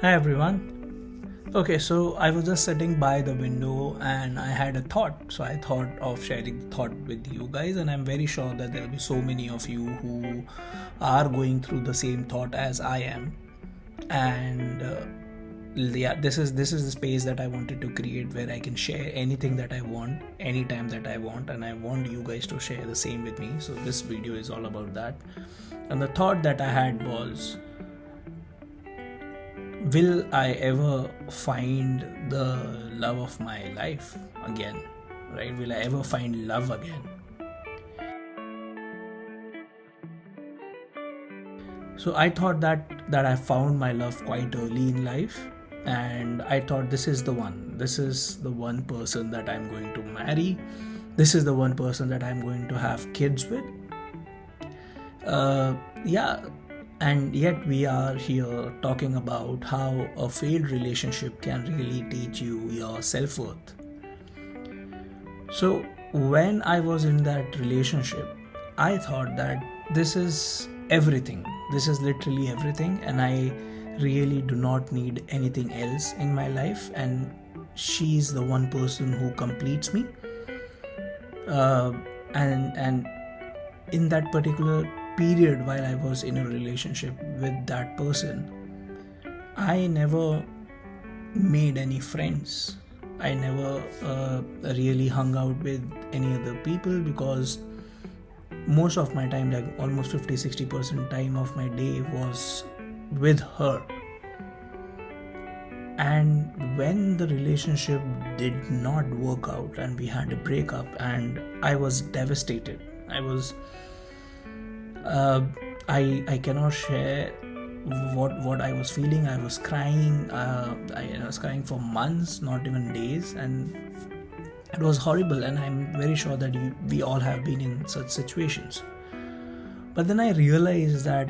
Hi everyone. Okay, so I was just sitting by the window and I had a thought. So I thought of sharing the thought with you guys, and I'm very sure that there'll be so many of you who are going through the same thought as I am. And yeah, this is the space that I wanted to create where I can share anything that I want, anytime that I want, and I want you guys to share the same with me. So this video is all about that. And the thought that I had was, will I ever find the love of my life again? Right? Will I ever find love again? So I thought that I found my love quite early in life, and I thought this is the one. This is the one person that I'm going to marry. This is the one person that I'm going to have kids with. Yeah, and yet we are here talking about how a failed relationship can really teach you your self-worth. So when I was in that relationship, I thought that this is everything. This is literally everything, and I really do not need anything else in my life, and she's the one person who completes me. And in that particular period while I was in a relationship with that person, I never made any friends. I never really hung out with any other people because most of my time, like almost 50-60% time of my day, was with her. And when the relationship did not work out and we had a breakup, and I was devastated. I cannot share what I was feeling. I was crying. I was crying for months, not even days, and it was horrible. And I'm very sure that we all have been in such situations. But then I realized that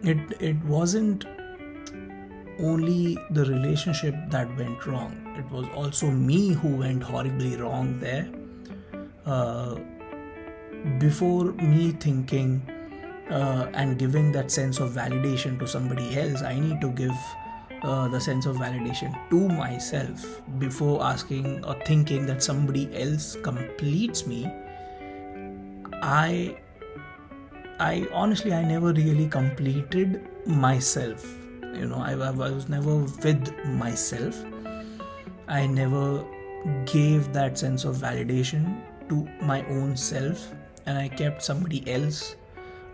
it wasn't only the relationship that went wrong. It was also me who went horribly wrong there. Before me thinking and giving that sense of validation to somebody else, I need to give the sense of validation to myself before asking or thinking that somebody else completes me. I honestly, I never really completed myself. I was never with myself. I never gave that sense of validation to my own self, and I kept somebody else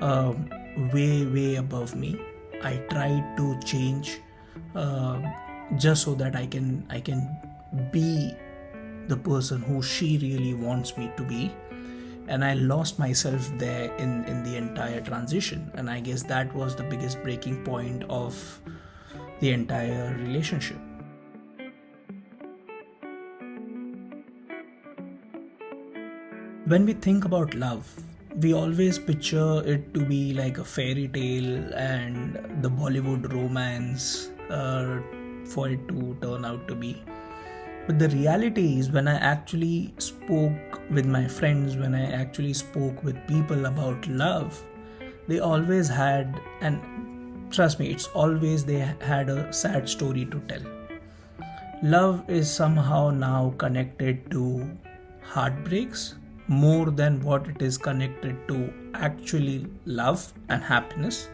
way above me. I tried to change just so that I can be the person who she really wants me to be, and I lost myself there in the entire transition. And I guess that was the biggest breaking point of the entire relationship. When we think about love, we always picture it to be like a fairy tale and the Bollywood romance for it to turn out to be. But the reality is, when I actually spoke with my friends, when I actually spoke with people about love, they always had, and trust me, it's always they had a sad story to tell. Love is somehow now connected to heartbreaks more than what it is connected to actually love and happiness.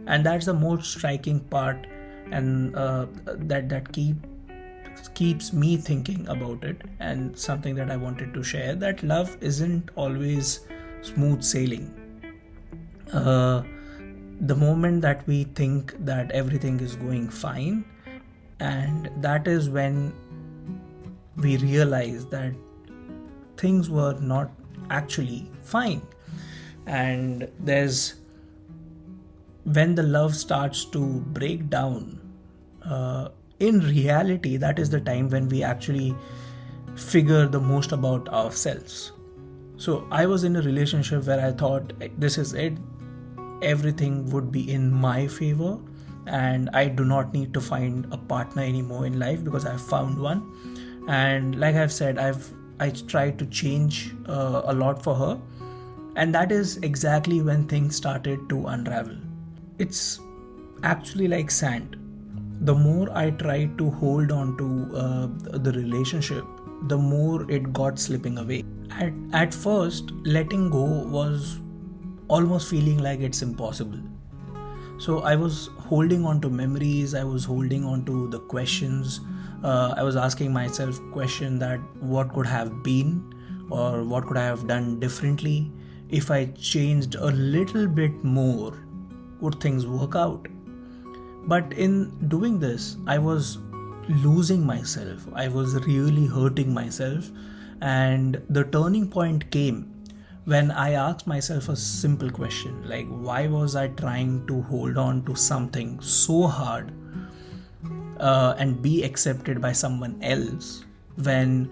And that's the most striking part, and that keeps me thinking about it, and something that I wanted to share, that love isn't always smooth sailing. The moment that we think that everything is going fine, and that is when we realize that things were not actually fine. And there's when the love starts to break down, in reality, that is the time when we actually figure the most about ourselves. So I was in a relationship where I thought, this is it, everything would be in my favor, and I do not need to find a partner anymore in life because I've found one. And like I've said, I tried to change a lot for her, and that is exactly when things started to unravel. It's actually like sand. The more I tried to hold on to the relationship, the more it got slipping away. At first, letting go was almost feeling like it's impossible. So I was holding on to memories, I was holding on to the questions. I was asking myself question that what could have been, or what could I have done differently. If I changed a little bit more, would things work out? But in doing this, I was losing myself. I was really hurting myself. And the turning point came when I asked myself a simple question, like, why was I trying to hold on to something so hard and be accepted by someone else when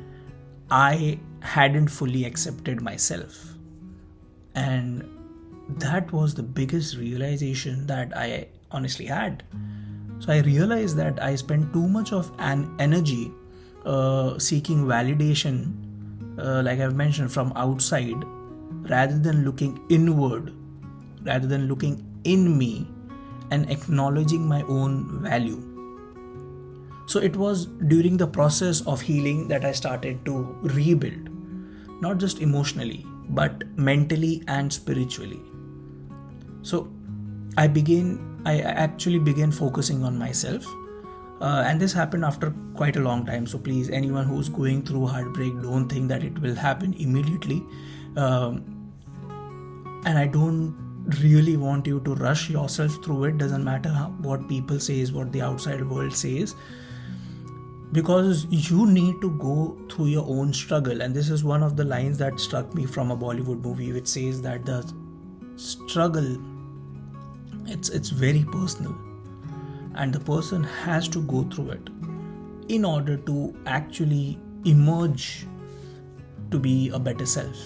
I hadn't fully accepted myself? And that was the biggest realization that I honestly had. So I realized that I spent too much of an energy seeking validation, like I've mentioned, from outside, rather than looking inward, rather than looking in me and acknowledging my own value. So it was during the process of healing that I started to rebuild, not just emotionally, but mentally and spiritually. So I actually began focusing on myself. And this happened after quite a long time. So please, anyone who's going through heartbreak, don't think that it will happen immediately. And I don't really want you to rush yourself through it. Doesn't matter what people says, what the outside world says, because you need to go through your own struggle. And this is one of the lines that struck me from a Bollywood movie, which says that the struggle, it's very personal, and the person has to go through it in order to actually emerge to be a better self,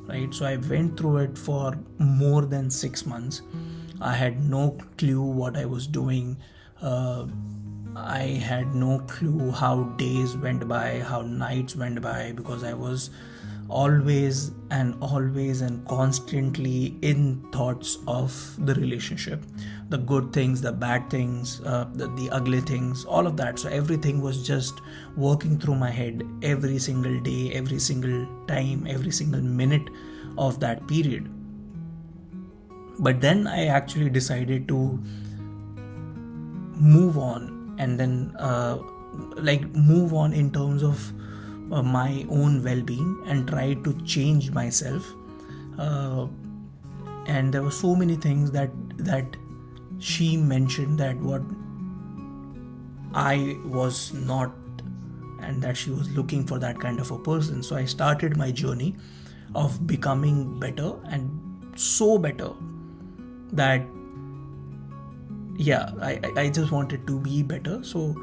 right? So I went through it for more than 6 months. I had no clue what I was doing. I had no clue how days went by, how nights went by, because I was always and constantly in thoughts of the relationship, the good things, the bad things, the ugly things, all of that. So everything was just working through my head every single day, every single time, every single minute of that period. But then I actually decided to move on, and then move on in terms of my own well-being, and try to change myself. And there were so many things that she mentioned that what I was not, and that she was looking for that kind of a person. So I started my journey of becoming better, and so better that I just wanted to be better. So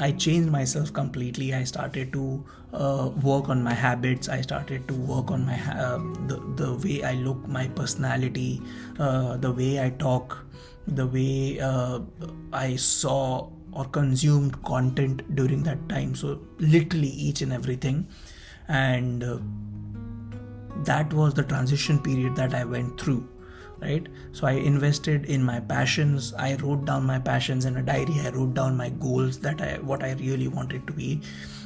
I changed myself completely. I started to work on my habits. I started to work on my the way I look, my personality, the way I talk, the way I saw or consumed content during that time. So literally each and everything. And that was the transition period that I went through, right? So I invested in my passions. I wrote down my passions in a diary. I wrote down my goals, what I really wanted to be.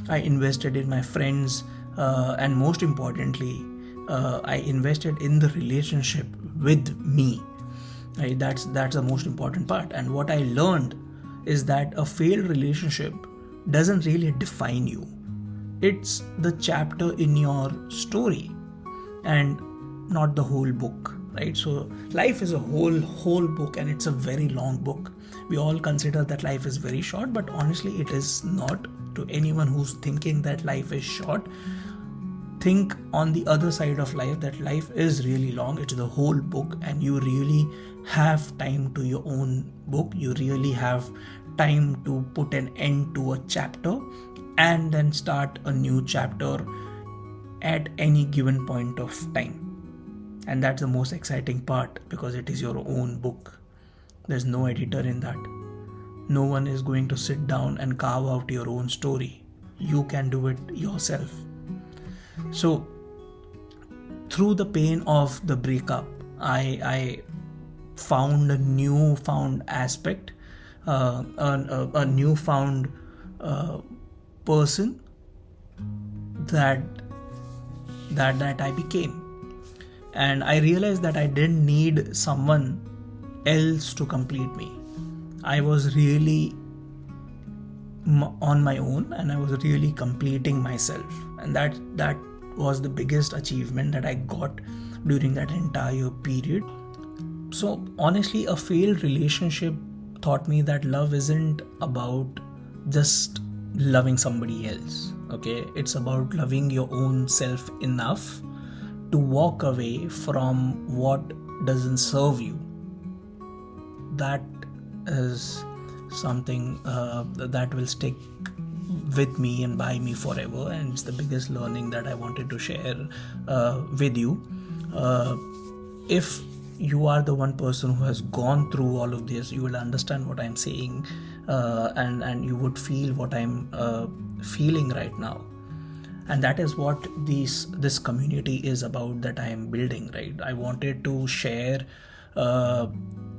I invested in my friends, and most importantly, I invested in the relationship with me, right? That's the most important part. And what I learned is that a failed relationship doesn't really define you. It's the chapter in your story, and not the whole book, right? So life is a whole book, and it's a very long book. We all consider that life is very short, but honestly it is not. To anyone who's thinking that life is short, think on the other side of life, that life is really long. It's the whole book, and you really have time to your own book. You really have time to put an end to a chapter and then start a new chapter at any given point of time. And that's the most exciting part, because it is your own book. There's no editor in that. No one is going to sit down and carve out your own story. You can do it yourself. So through the pain of the breakup, I found a newfound aspect, a newfound person that I became. And I realized that I didn't need someone else to complete me. I was really on my own, and I was really completing myself, and that was the biggest achievement that I got during that entire period. So honestly, a failed relationship taught me that love isn't about just loving somebody else. Okay, it's about loving your own self enough to walk away from what doesn't serve you. That is something that will stick with me and by me forever, and it's the biggest learning that I wanted to share with you. If you are the one person who has gone through all of this, you will understand what I'm saying, and you would feel what I'm feeling right now. And that is what this community is about, that I am building, right? I wanted to share,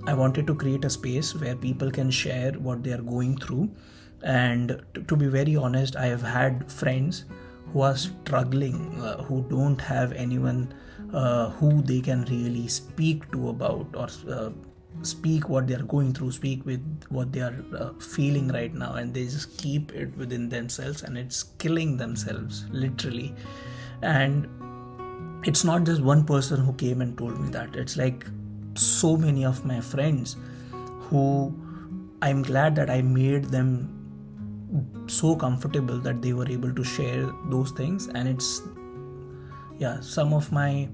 I wanted to create a space where people can share what they are going through. And to be very honest, I have had friends who are struggling, who don't have anyone who they can really speak to about, or speak what they are going through, speak with what they are feeling right now, and they just keep it within themselves, and it's killing themselves literally. And it's not just one person who came and told me that. It's like so many of my friends who I'm glad that I made them so comfortable that they were able to share those things. And it's, yeah, some of my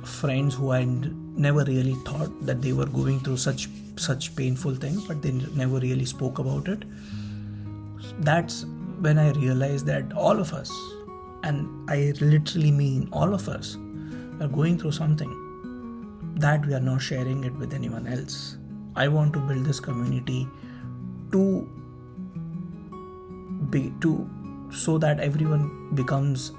friends who I never really thought that they were going through such painful things, but they never really spoke about it. That's when I realized that all of us, and I literally mean all of us, are going through something that we are not sharing it with anyone else. I want to build this community so that everyone becomes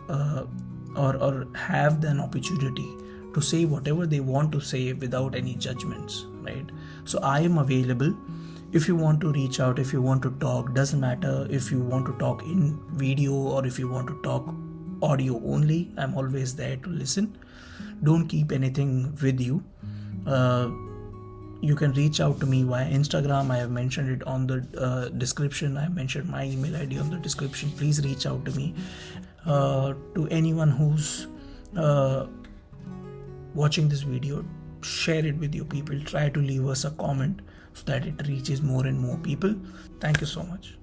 or have an opportunity to say whatever they want to say without any judgments, right? So I am available. If you want to reach out, if you want to talk, doesn't matter if you want to talk in video or if you want to talk audio only, I'm always there to listen. Don't keep anything with you. You can reach out to me via Instagram. I have mentioned it on the description. I have mentioned my email ID on the description. Please reach out to me. To anyone who's watching this video, share it with your people. Try to leave us a comment so that it reaches more and more people. Thank you so much.